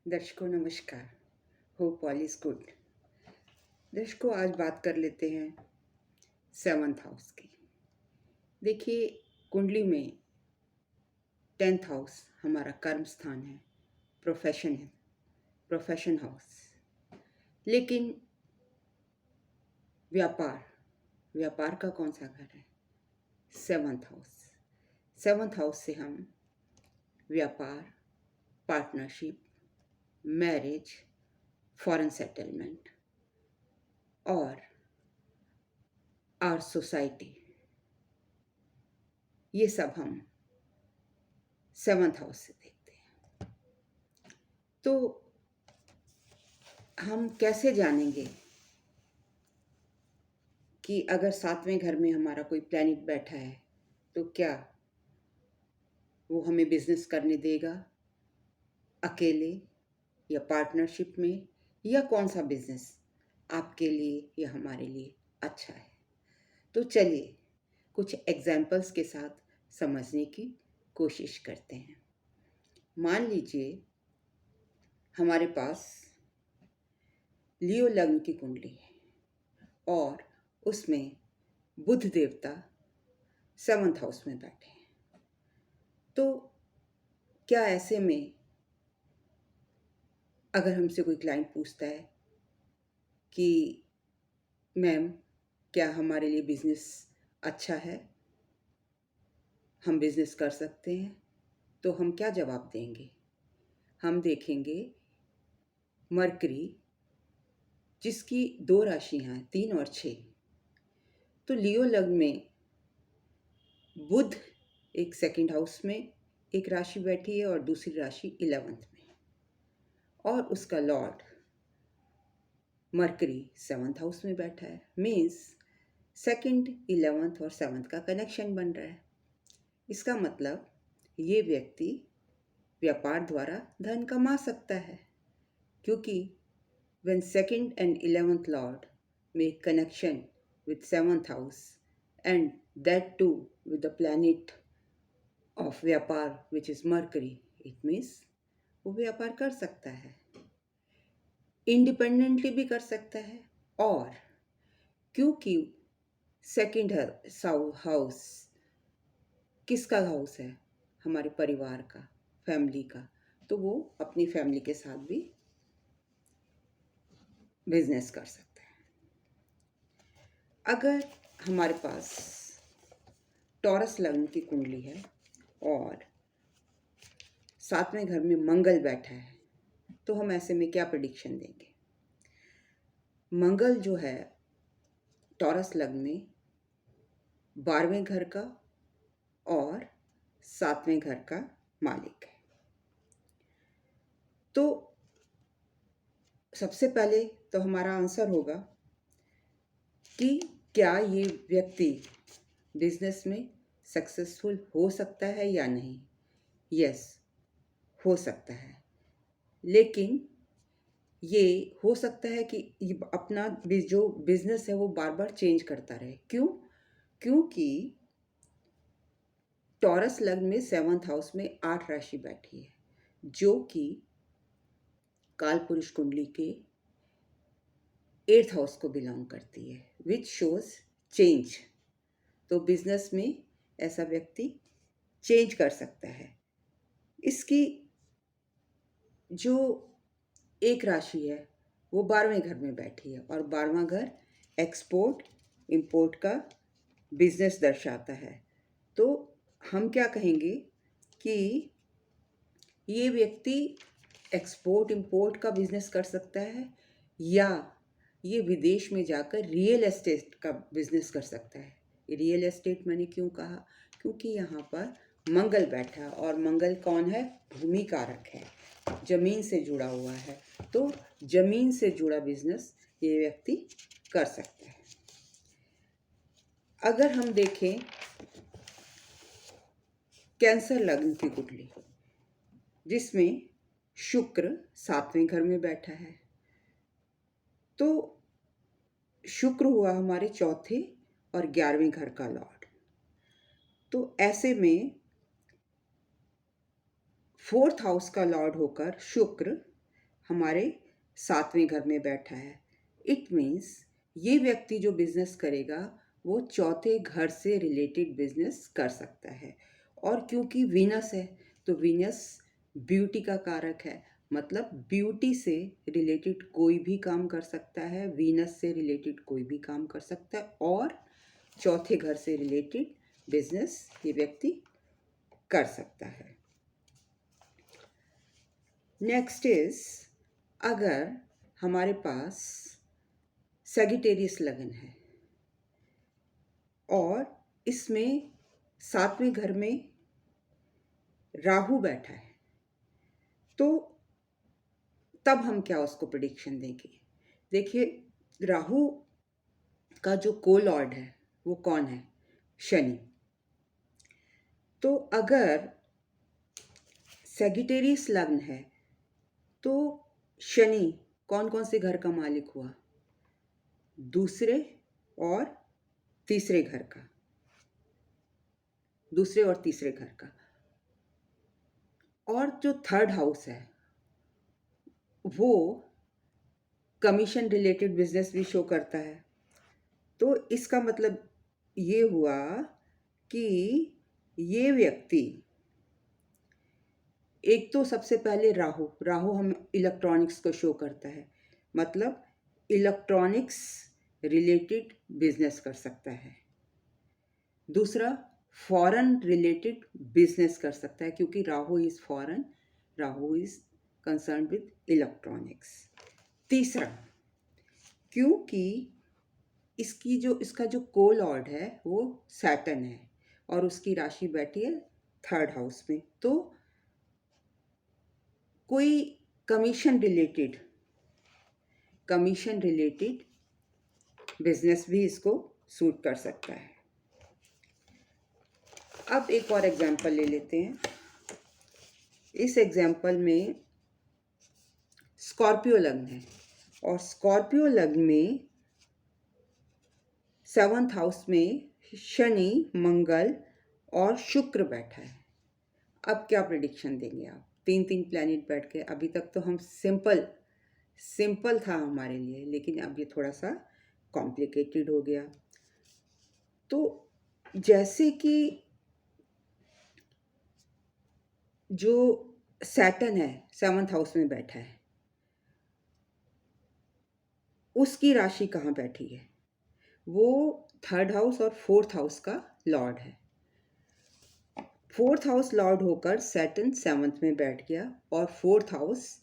दर्शकों नमस्कार। Hope all is good. दर्शकों आज बात कर लेते हैं सेवन्थ हाउस की। देखिए, कुंडली में 10th हाउस हमारा कर्म स्थान है, प्रोफेशन हाउस। लेकिन व्यापार व्यापार का कौन सा घर है? सेवन्थ हाउस से हम व्यापार, पार्टनरशिप, मैरिज, फॉरेन सेटलमेंट और आवर सोसाइटी, ये सब हम सेवन्थ हाउस से देखते हैं। तो हम कैसे जानेंगे कि अगर 7वें घर में हमारा कोई प्लैनेट बैठा है तो क्या वो हमें बिजनेस करने देगा, अकेले या पार्टनरशिप में, या कौन सा बिजनेस आपके लिए या हमारे लिए अच्छा है? तो चलिए कुछ एग्जाम्पल्स के साथ समझने की कोशिश करते हैं। मान लीजिए हमारे पास लियो लग्न की कुंडली है और उसमें बुध देवता 7th हाउस में बैठे हैं। तो क्या ऐसे में अगर हमसे कोई क्लाइंट पूछता है कि मैम क्या हमारे लिए बिजनेस अच्छा है, हम बिजनेस कर सकते हैं, तो हम क्या जवाब देंगे? हम देखेंगे मरकरी, जिसकी 2 राशियां हैं, 3 और 6। तो लियो लग्न में बुध एक 2nd हाउस में एक राशि बैठी है और दूसरी राशि 11th में, और उसका लॉर्ड मरकरी 7th हाउस में बैठा है। मीन्स 2nd, 11th और 7th का कनेक्शन बन रहा है। इसका मतलब ये व्यक्ति व्यापार द्वारा धन कमा सकता है, क्योंकि when 2nd and 11th lord make connection with 7th house and that too with the planet of व्यापार which is Mercury, it means वो व्यापार कर सकता है, इंडिपेंडेंटली भी कर सकता है। और क्योंकि 2nd हाउस किसका हाउस है? हमारे परिवार का, फैमिली का, तो वो अपनी फैमिली के साथ भी बिजनेस कर सकता है। अगर हमारे पास टॉरस लग्न की कुंडली है और 7वें घर में मंगल बैठा है, तो हम ऐसे में क्या प्रेडिक्शन देंगे? मंगल जो है टॉरस लग्न में 12वें घर का और 7वें घर का मालिक है। तो सबसे पहले तो हमारा आंसर होगा कि क्या ये व्यक्ति बिजनेस में सक्सेसफुल हो सकता है या नहीं? यस, हो सकता है, लेकिन ये हो सकता है कि अपना जो बिजनेस है वो बार बार चेंज करता रहे। क्यों? क्योंकि टॉरस लग्न में 7th हाउस में 8 राशि बैठी है, जो कि काल पुरुष कुंडली के 8th हाउस को बिलोंग करती है, विच शोज चेंज। तो बिजनेस में ऐसा व्यक्ति चेंज कर सकता है। इसकी जो एक राशि है वो 12वें घर में बैठी है और 12वां घर एक्सपोर्ट इंपोर्ट का बिजनेस दर्शाता है। तो हम क्या कहेंगे कि ये व्यक्ति एक्सपोर्ट इंपोर्ट का बिजनेस कर सकता है, या ये विदेश में जाकर रियल एस्टेट का बिजनेस कर सकता है। रियल एस्टेट मैंने क्यों कहा? क्योंकि यहाँ पर मंगल बैठा है और मंगल कौन है? भूमि कारक है, जमीन से जुड़ा हुआ है। तो जमीन से जुड़ा बिजनेस ये व्यक्ति कर सकता है। अगर हम देखें कैंसर लग्न की कुंडली, जिसमें शुक्र 7वें घर में बैठा है, तो शुक्र हुआ हमारे 4थे और 11वें घर का लॉर्ड। तो ऐसे में 4th हाउस का लॉर्ड होकर शुक्र हमारे 7वें घर में बैठा है। इट मीन्स ये व्यक्ति जो बिजनेस करेगा वो चौथे घर से रिलेटेड बिजनेस कर सकता है। और क्योंकि वीनस है तो वीनस ब्यूटी का कारक है, मतलब ब्यूटी से रिलेटेड कोई भी काम कर सकता है, वीनस से रिलेटेड कोई भी काम कर सकता है और चौथे घर से रिलेटेड बिजनेस ये व्यक्ति कर सकता है। नेक्स्ट इज, अगर हमारे पास सैजिटेरियस लगन है और इसमें 7वें घर में राहु बैठा है, तो तब हम क्या उसको प्रेडिक्शन देंगे? देखिए, राहु का जो को लॉर्ड है वो कौन है? शनि। तो अगर सैजिटेरियस लग्न है तो शनि कौन कौन से घर का मालिक हुआ? दूसरे और तीसरे घर का, दूसरे और तीसरे घर का। और जो थर्ड हाउस है वो कमीशन रिलेटेड बिजनेस भी शो करता है। तो इसका मतलब ये हुआ कि ये व्यक्ति, एक तो सबसे पहले राहु, राहु हम इलेक्ट्रॉनिक्स को शो करता है, मतलब इलेक्ट्रॉनिक्स रिलेटेड बिजनेस कर सकता है। दूसरा, फॉरेन रिलेटेड बिजनेस कर सकता है क्योंकि Rahu is foreign, Rahu is concern with electronics. तीसरा, क्योंकि इसका जो को लॉर्ड है वो सैटर्न है और उसकी राशि बैठी है थर्ड हाउस में, तो कोई कमीशन रिलेटेड बिजनेस भी इसको सूट कर सकता है। अब एक और एग्जांपल ले लेते हैं। इस एग्जांपल में स्कॉर्पियो लग्न है और स्कॉर्पियो लग्न में 7th हाउस में शनि, मंगल और शुक्र बैठा है। अब क्या प्रेडिक्शन देंगे आप? 3 प्लैनेट बैठ के, अभी तक तो हम सिंपल था हमारे लिए, लेकिन अब ये थोड़ा सा कॉम्प्लिकेटेड हो गया। तो जैसे कि जो सैटर्न है 7th हाउस में बैठा है, उसकी राशि कहाँ बैठी है? वो थर्ड हाउस और 4th हाउस का लॉर्ड है। 4th हाउस लॉर्ड होकर सैटर्न 7th में बैठ गया और 4th हाउस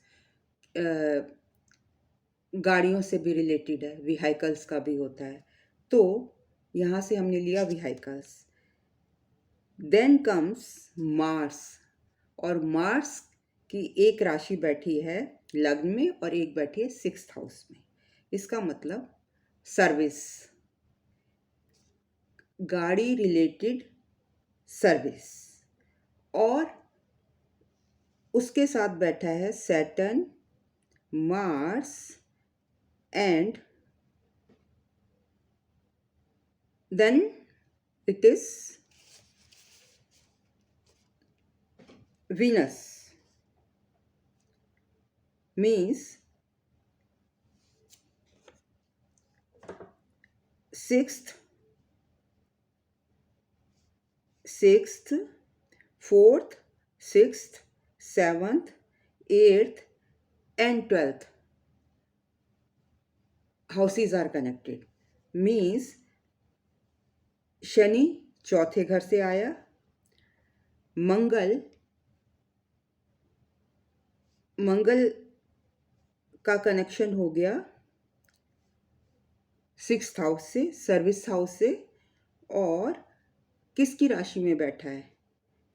गाड़ियों से भी रिलेटेड है, व्हीकल्स का भी होता है, तो यहाँ से हमने लिया व्हीकल्स। देन कम्स मार्स, और मार्स की एक राशि बैठी है लग्न में और एक बैठी है 6th हाउस में। इसका मतलब सर्विस, गाड़ी रिलेटेड सर्विस। और उसके साथ बैठा है Saturn, Mars and then it is Venus, means 6th, 4th, 6th, 7th, 8th and 12th houses are connected, means Shani चौथे घर से आया, मंगल का कनेक्शन हो गया 6th हाउस से, सर्विस हाउस से, और किसकी राशि में बैठा है?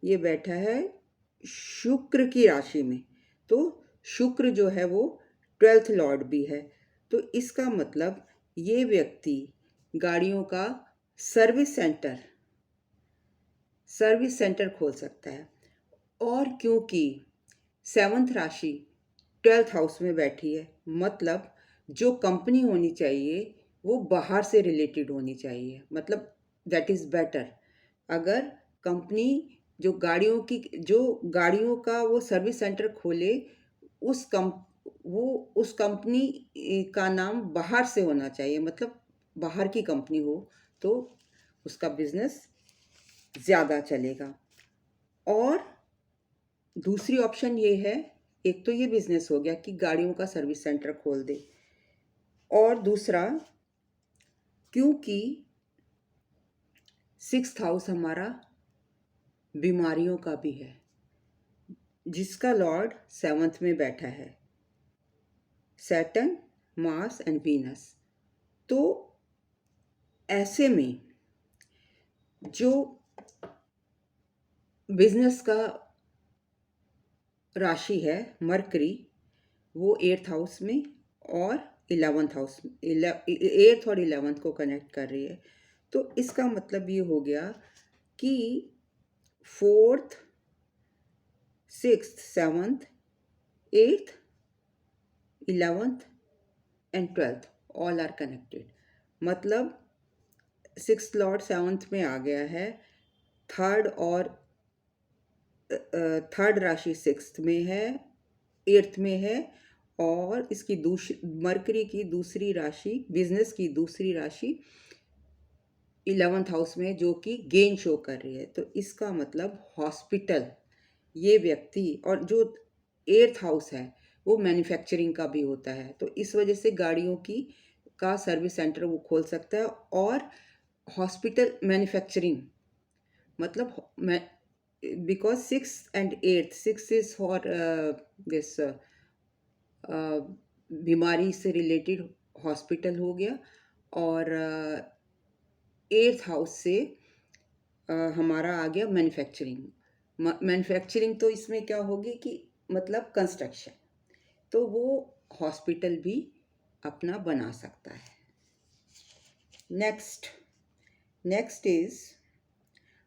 ये बैठा है शुक्र की राशि में। तो शुक्र जो है वो 12th लॉर्ड भी है। तो इसका मतलब ये व्यक्ति गाड़ियों का सर्विस सेंटर खोल सकता है। और क्योंकि 7th राशि 12th हाउस में बैठी है, मतलब जो कंपनी होनी चाहिए वो बाहर से रिलेटेड होनी चाहिए, मतलब दैट इज़ बेटर। अगर कंपनी जो गाड़ियों का वो सर्विस सेंटर खोले, वो उस कंपनी का नाम बाहर से होना चाहिए, मतलब बाहर की कंपनी हो तो उसका बिजनेस ज़्यादा चलेगा। और दूसरी ऑप्शन ये है, एक तो ये बिजनेस हो गया कि गाड़ियों का सर्विस सेंटर खोल दे, और दूसरा क्योंकि सिक्स्थ हाउस हमारा बीमारियों का भी है, जिसका लॉर्ड सेवंथ में बैठा है, सैटर्न, मार्स एंड वीनस। तो ऐसे में जो बिजनेस का राशि है मरकरी, वो एट्थ हाउस में और इलेवंथ हाउस, एट्थ और इलेवंथ को कनेक्ट कर रही है। तो इसका मतलब ये हो गया कि fourth, sixth, seventh, eighth, eleventh and twelfth all are connected. मतलब सिक्स्थ लॉर्ड सेवंथ में आ गया है, थर्ड और थर्ड राशि सिक्स्थ में है, एट्थ में है, और इसकी मरकरी की दूसरी राशि, बिजनेस की दूसरी राशि इलेवंथ हाउस में, जो कि गेन शो कर रही है। तो इसका मतलब हॉस्पिटल, ये व्यक्ति, और जो एट्थ हाउस है वो मैन्युफैक्चरिंग का भी होता है, तो इस वजह से गाड़ियों की का सर्विस सेंटर वो खोल सकता है। और हॉस्पिटल मैन्युफैक्चरिंग मतलब मैं, because six and eighth, six is for this बीमारी से रिलेटेड हॉस्पिटल हो गया, और एट्थ हाउस से हमारा आ गया मैन्युफैक्चरिंग। मैन्युफैक्चरिंग तो इसमें क्या होगी कि मतलब कंस्ट्रक्शन, तो वो हॉस्पिटल भी अपना बना सकता है। नेक्स्ट नेक्स्ट इज,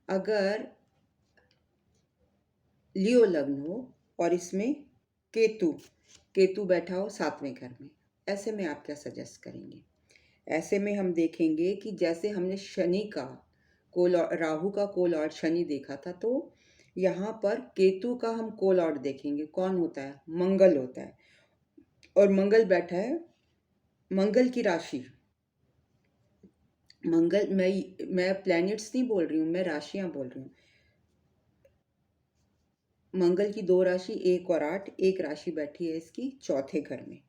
अगर लियो लग्न हो और इसमें केतु केतु बैठा हो सातवें घर में, ऐसे में आप क्या सजेस्ट करेंगे? ऐसे में हम देखेंगे कि जैसे हमने शनि का राहु का कोलॉर्ड शनि देखा था, तो यहाँ पर केतु का हम कोलॉर्ड देखेंगे, कौन होता है? मंगल होता है। और मंगल बैठा है, मंगल की राशि, मंगल, मैं प्लैनेट्स नहीं बोल रही हूँ, मैं राशियां बोल रही हूँ। मंगल की दो राशि, 1 और 8, एक राशि बैठी है इसकी चौथे घर में।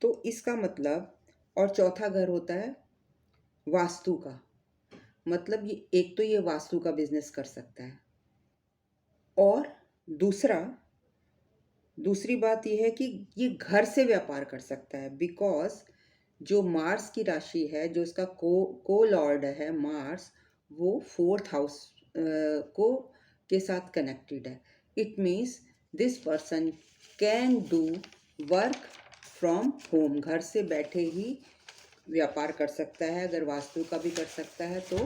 तो इसका मतलब, और चौथा घर होता है वास्तु का, मतलब ये एक तो ये वास्तु का बिजनेस कर सकता है, और दूसरा दूसरी बात यह है कि ये घर से व्यापार कर सकता है, बिकॉज जो मार्स की राशि है, जो इसका को लॉर्ड है मार्स, वो फोर्थ हाउस को के साथ कनेक्टेड है। It means this person can do work from home, घर से बैठे ही व्यापार कर सकता है। अगर वास्तु का भी कर सकता है तो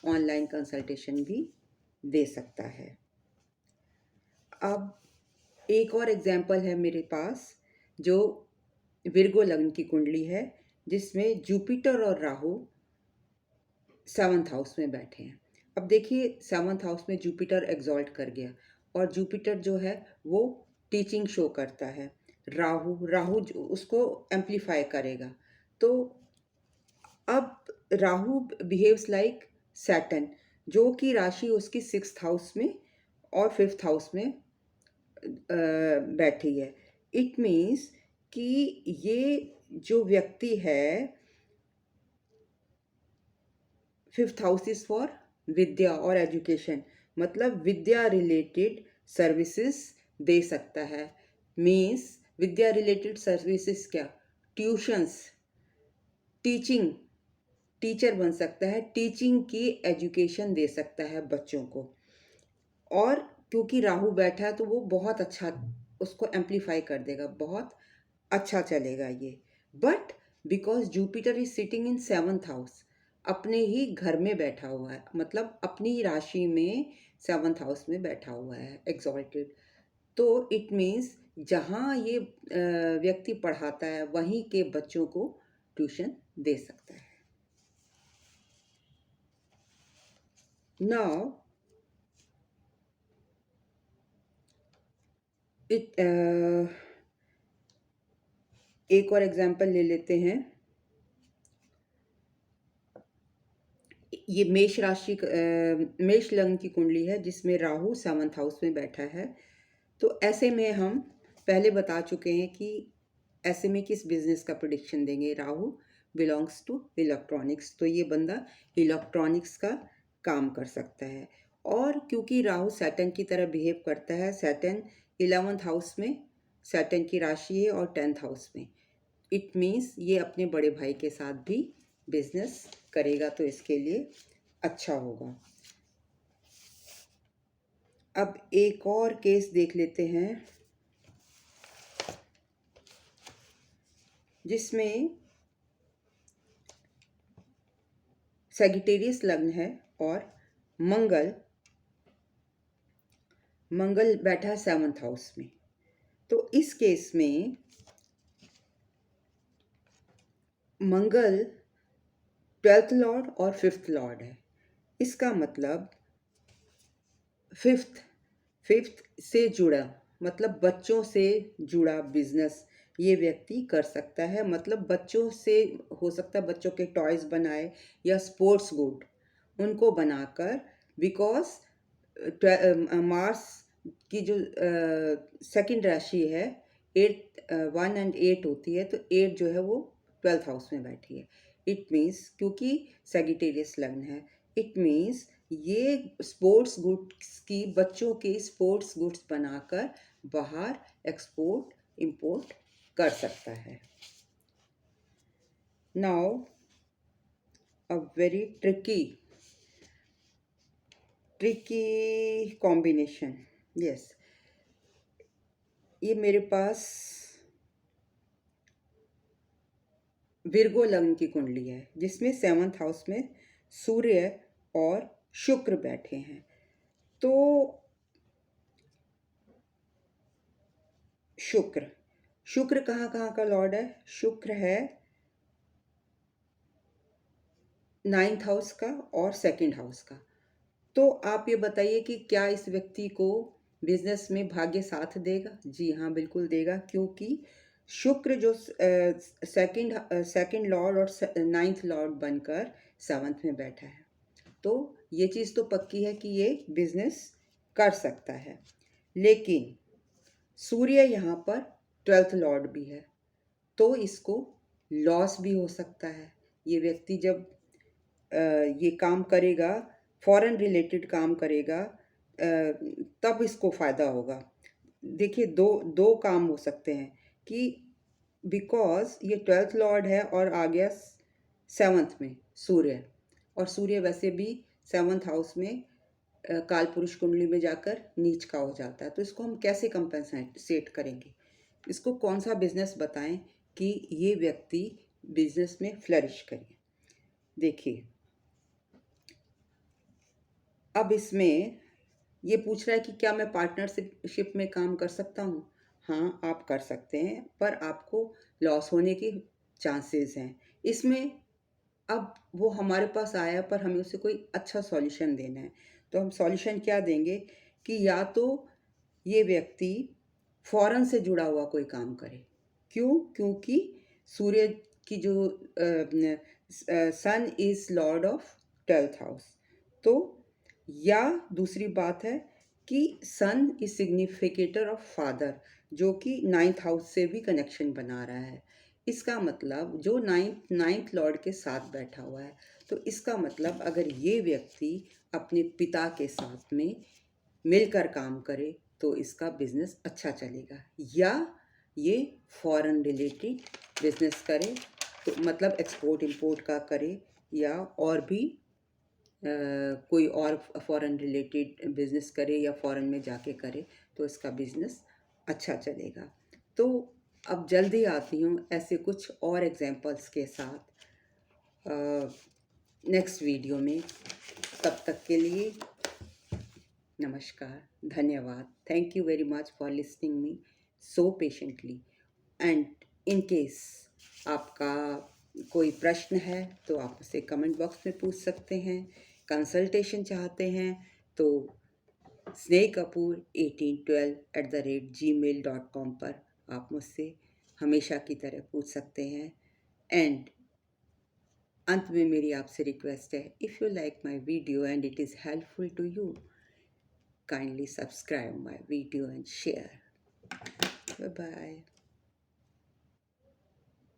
ऑनलाइन कंसल्टेशन भी दे सकता है। अब एक और एग्जाम्पल है मेरे पास, जो विर्गो लग्न की कुंडली है, जिसमें जुपिटर और राहु सेवंथ हाउस में बैठे हैं। अब देखिए, सेवंथ हाउस में जुपिटर एग्जॉल्ट कर गया, और जुपिटर जो है वो टीचिंग शो करता है, राहु राहु उसको एम्पलीफाई करेगा। तो अब राहु बिहेव्स लाइक सैटर्न, जो कि राशि उसकी सिक्स्थ हाउस में और फिफ्थ हाउस में बैठी है। इट मीन्स कि ये जो व्यक्ति है, फिफ्थ हाउस इज फॉर विद्या और एजुकेशन, मतलब विद्या रिलेटेड सर्विसेज दे सकता है। मीन्स विद्या रिलेटेड सर्विसेज क्या? ट्यूशंस, टीचिंग, टीचर बन सकता है, टीचिंग की एजुकेशन दे सकता है बच्चों को। और क्योंकि राहु बैठा है तो वो बहुत अच्छा उसको एम्पलीफाई कर देगा, बहुत अच्छा चलेगा ये। But because Jupiter is sitting in seventh house, अपने ही घर में बैठा हुआ है, मतलब अपनी राशि में सेवंथ हाउस में बैठा हुआ है एग्जॉल्टेड, तो इट मीन्स जहाँ ये व्यक्ति पढ़ाता है वहीं के बच्चों को ट्यूशन दे सकता है। नाउ it एक और एग्जाम्पल ले लेते हैं। ये मेष राशि मेष लग्न की कुंडली है जिसमें राहु 7th हाउस में बैठा है। तो ऐसे में हम पहले बता चुके हैं कि ऐसे में किस बिजनेस का प्रेडिक्शन देंगे। राहु बिलोंग्स टू इलेक्ट्रॉनिक्स, तो ये बंदा इलेक्ट्रॉनिक्स का काम कर सकता है। और क्योंकि राहु सैटर्न की तरह बिहेव करता है, सैटर्न 11th हाउस में सैटर्न की राशि है और 10th हाउस में, इट मीन्स ये अपने बड़े भाई के साथ भी बिजनेस करेगा, तो इसके लिए अच्छा होगा। अब एक और केस देख लेते हैं जिसमें सैजिटेरियस लग्न है और मंगल बैठा है 7th हाउस में। तो इस केस में मंगल 12th लॉर्ड और 5th लॉर्ड है। इसका मतलब फिफ्थ से जुड़ा, मतलब बच्चों से जुड़ा बिजनेस ये व्यक्ति कर सकता है। मतलब बच्चों से हो सकता है बच्चों के टॉयज बनाए या स्पोर्ट्स गुड उनको बनाकर, बिकॉज मार्स की जो सेकंड राशि है 1 and 8 होती है, तो 8 जो है वो 12th हाउस में बैठी है। इट मीन्स क्योंकि सैजिटेरियस लग्न है, इट मीन्स ये स्पोर्ट्स गुड्स की, बच्चों के स्पोर्ट्स गुड्स बनाकर बाहर एक्सपोर्ट इंपोर्ट कर सकता है। Now a very tricky combination. Yes, ये मेरे पास विर्गो लग्न की कुंडली है जिसमें 7th हाउस में सूर्य और शुक्र बैठे हैं। तो शुक्र कहाँ कहाँ का लॉर्ड है? शुक्र है 9th हाउस का और 2nd हाउस का। तो आप ये बताइए कि क्या इस व्यक्ति को बिजनेस में भाग्य साथ देगा? जी हाँ, बिल्कुल देगा, क्योंकि शुक्र जो सेकंड लॉर्ड और 9th लॉर्ड बनकर 7th में बैठा है, तो ये चीज़ तो पक्की है कि ये बिजनेस कर सकता है। लेकिन सूर्य यहाँ पर 12th लॉर्ड भी है, तो इसको लॉस भी हो सकता है। ये व्यक्ति जब ये काम करेगा, फॉरेन रिलेटेड काम करेगा, तब इसको फ़ायदा होगा। देखिए, दो काम हो सकते हैं कि बिकॉज ये 12th लॉर्ड है और आ गया 7th में सूर्य, और सूर्य वैसे भी 7th हाउस में काल पुरुष कुंडली में जाकर नीच का हो जाता है। तो इसको हम कैसे कंपेंसेट करेंगे? इसको कौन सा बिजनेस बताएं कि ये व्यक्ति बिजनेस में फ्लरिश करे? देखिए, अब इसमें ये पूछ रहा है कि क्या मैं पार्टनरशिप में काम कर सकता हूँ? हाँ, आप कर सकते हैं, पर आपको लॉस होने की चांसेस हैं इसमें। अब वो हमारे पास आया, पर हमें उसे कोई अच्छा सॉल्यूशन देना है, तो हम सॉल्यूशन क्या देंगे कि या तो ये व्यक्ति फॉरेन से जुड़ा हुआ कोई काम करे। क्यों? क्योंकि सूर्य की जो sun is lord of 12th house. तो या दूसरी बात है कि sun is significator of father, जो कि 9th हाउस से भी कनेक्शन बना रहा है। इसका मतलब जो नाइन्थ लॉर्ड के साथ बैठा हुआ है, तो इसका मतलब अगर ये व्यक्ति अपने पिता के साथ में मिलकर काम करे तो इसका बिजनेस अच्छा चलेगा। या ये फॉरेन रिलेटेड बिजनेस करे, तो मतलब एक्सपोर्ट इंपोर्ट का करे, या और भी कोई और फॉरेन रिलेटेड बिजनेस करे या फॉरेन में जाके करे, तो इसका बिजनेस अच्छा चलेगा। तो अब जल्दी आती हूँ ऐसे कुछ और एग्जांपल्स के साथ नेक्स्ट वीडियो में। तब तक के लिए नमस्कार, धन्यवाद। Thank you very much for listening me so patiently. And in case आपका कोई प्रश्न है तो आप उसे कमेंट बॉक्स में पूछ सकते हैं। कंसल्टेशन चाहते हैं तो snehkapoor1812@gmail.com पर आप मुझसे हमेशा की तरह पूछ सकते हैं। एंड अंत में मेरी आपसे रिक्वेस्ट है, if you like my video and it is helpful to you, kindly subscribe my video and share. Bye bye.